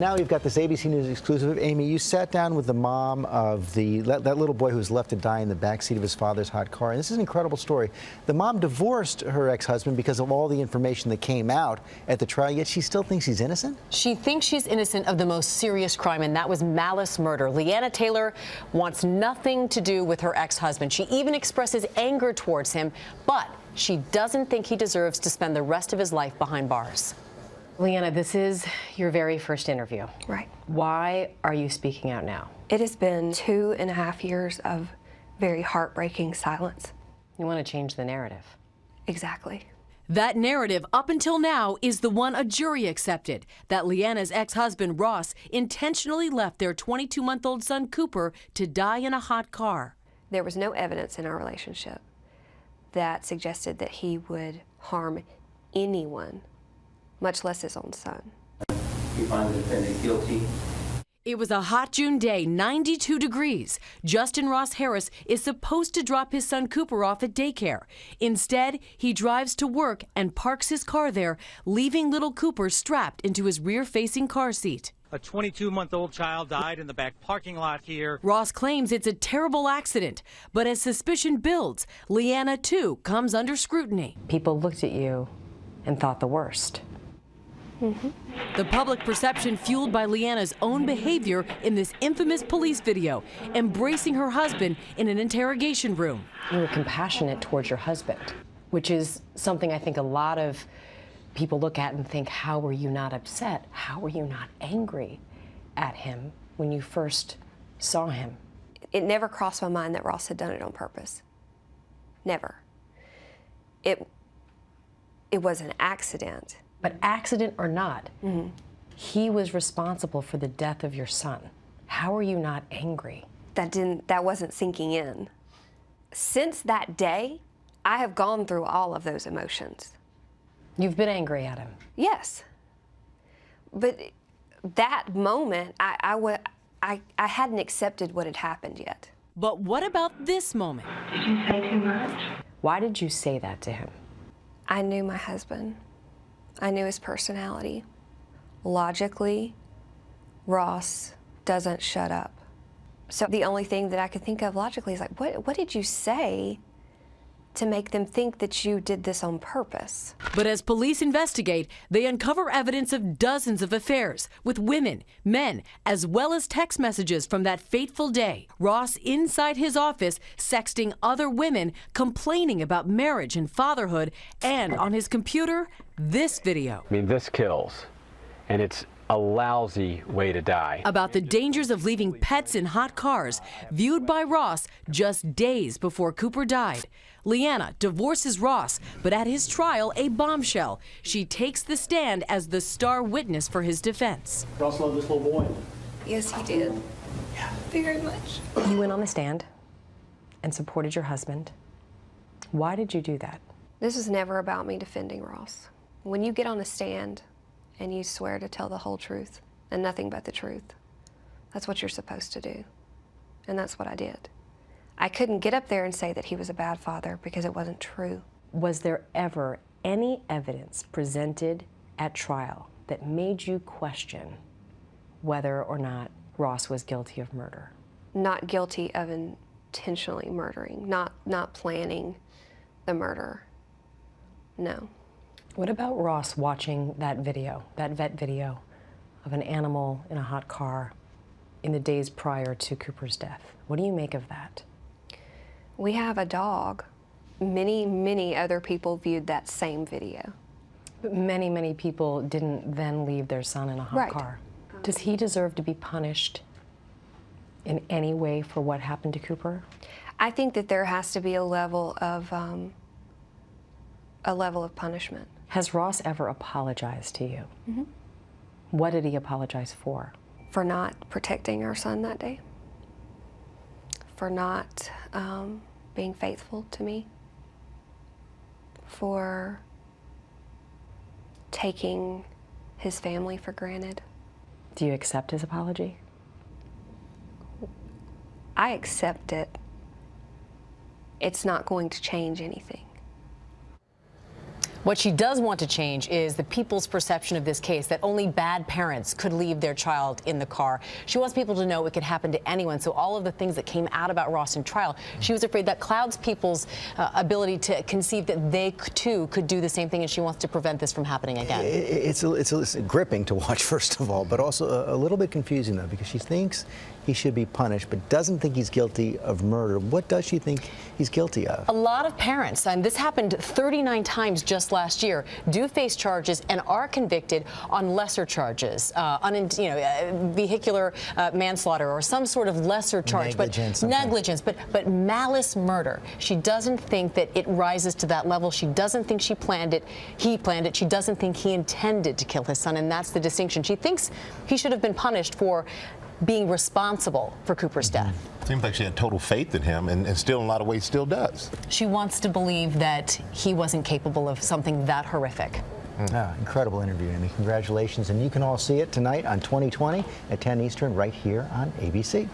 Now we've got this ABC News exclusive. Amy, you sat down with the mom of that little boy who was left to die in the backseat of his father's hot car. And this is an incredible story. The mom divorced her ex-husband because of all the information that came out at the trial, yet she still thinks he's innocent? She thinks she's innocent of the most serious crime, and that was malice murder. Leanna Taylor wants nothing to do with her ex-husband. She even expresses anger towards him, but she doesn't think he deserves to spend the rest of his life behind bars. Leanna, this is your very first interview. Right. Why are you speaking out now? It has been 2.5 years of very heartbreaking silence. You want to change the narrative. Exactly. That narrative up until now is the one a jury accepted, that Leanna's ex-husband Ross intentionally left their 22-month-old son Cooper to die in a hot car. There was no evidence in our relationship that suggested that he would harm anyone, much less his own son. You find the defendant guilty? It was a hot June day, 92 degrees. Justin Ross Harris is supposed to drop his son Cooper off at daycare. Instead, he drives to work and parks his car there, leaving little Cooper strapped into his rear-facing car seat. A 22-month-old child died in the back parking lot here. Ross claims it's a terrible accident, but as suspicion builds, Leanna, too, comes under scrutiny. People looked at you and thought the worst. The public perception fueled by Leanna's own behavior in this infamous police video, embracing her husband in an interrogation room. You were compassionate towards your husband, which is something I think a lot of people look at and think, how were you not upset? How were you not angry at him when you first saw him? It never crossed my mind that Ross had done it on purpose. Never. It was an accident. But accident or not, he was responsible for the death of your son. How are you not angry? That wasn't sinking in. Since that day, I have gone through all of those emotions. You've been angry at him. Yes. But that moment, I hadn't accepted what had happened yet. But what about this moment? Did you say too much? Why did you say that to him? I knew my husband. I knew his personality. Logically, Ross doesn't shut up. So the only thing that I could think of logically is like, what did you say to make them think that you did this on purpose? But as police investigate, they uncover evidence of dozens of affairs with women, men, as well as text messages from that fateful day. Ross inside his office sexting other women, complaining about marriage and fatherhood, and on his computer, this video. I mean, this kills, and it's a lousy way to die. About the dangers of leaving pets in hot cars, viewed by Ross just days before Cooper died. Leanna divorces Ross, but at his trial, a bombshell. She takes the stand as the star witness for his defense. Ross loved this little boy. Yes, he did. Yeah, very much. You went on the stand and supported your husband. Why did you do that? This was never about me defending Ross. When you get on a stand and you swear to tell the whole truth and nothing but the truth, that's what you're supposed to do. And that's what I did. I couldn't get up there and say that he was a bad father because it wasn't true. Was there ever any evidence presented at trial that made you question whether or not Ross was guilty of murder? Not guilty of intentionally murdering, not planning the murder. No. What about Ross watching that video, that vet video of an animal in a hot car in the days prior to Cooper's death? What do you make of that? We have a dog. Many other people viewed that same video. But many people didn't then leave their son in a hot car. Does he deserve to be punished in any way for what happened to Cooper? I think that there has to be a level of punishment. Has Ross ever apologized to you? What did he apologize for? For not protecting our son that day. For not being faithful to me. For taking his family for granted. Do you accept his apology? I accept it. It's not going to change anything. What she does want to change is the people's perception of this case, that only bad parents could leave their child in the car. She wants people to know it could happen to anyone. So all of the things that came out about Ross in trial, she was afraid that clouds people's ability to conceive that they too could do the same thing, and she wants to prevent this from happening again. It's gripping to watch, first of all, but also a little bit confusing, though, because she thinks he should be punished, but doesn't think he's guilty of murder. What does she think he's guilty of? A lot of parents, and this happened 39 times just last year, do face charges and are convicted on lesser charges, vehicular manslaughter or some sort of lesser charge, negligence, but malice murder. She doesn't think that it rises to that level. She doesn't think he planned it. She doesn't think he intended to kill his son, and that's the distinction. She thinks he should have been punished for being responsible for Cooper's death. Seems like she had total faith in him, and still in a lot of ways still does. She wants to believe that he wasn't capable of something that horrific. Incredible interview, Amy. Congratulations. And you can all see it tonight on 20/20 at 10 Eastern right here on ABC.